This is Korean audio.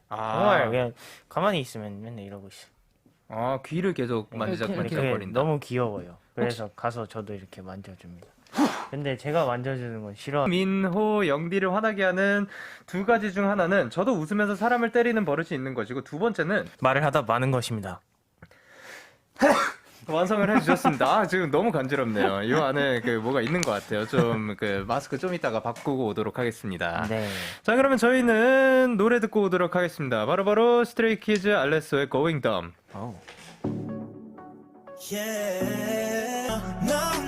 정말 그냥 가만히 있으면 맨날 이러고 있어. 아, 귀를 계속 만지작거린다. 너무 귀여워요. 그래서 가서 저도 이렇게 만져줍니다. 근데 제가 만져주는 건 싫어. 민호, 영디를 화나게 하는 두 가지 중 하나는 저도 웃으면서 사람을 때리는 버릇이 있는 것이고, 두 번째는 말을 하다 마는 것입니다. 완성을 해주셨습니다. 아, 지금 너무 간지럽네요. 이 안에 그 뭐가 있는 것 같아요. 좀 그 마스크 좀 이따가 바꾸고 오도록 하겠습니다. 네. 자, 그러면 저희는 노래 듣고 오도록 하겠습니다. 바로 스트레이키즈 알레소의 Going Dumb. 어우. Yeah. No,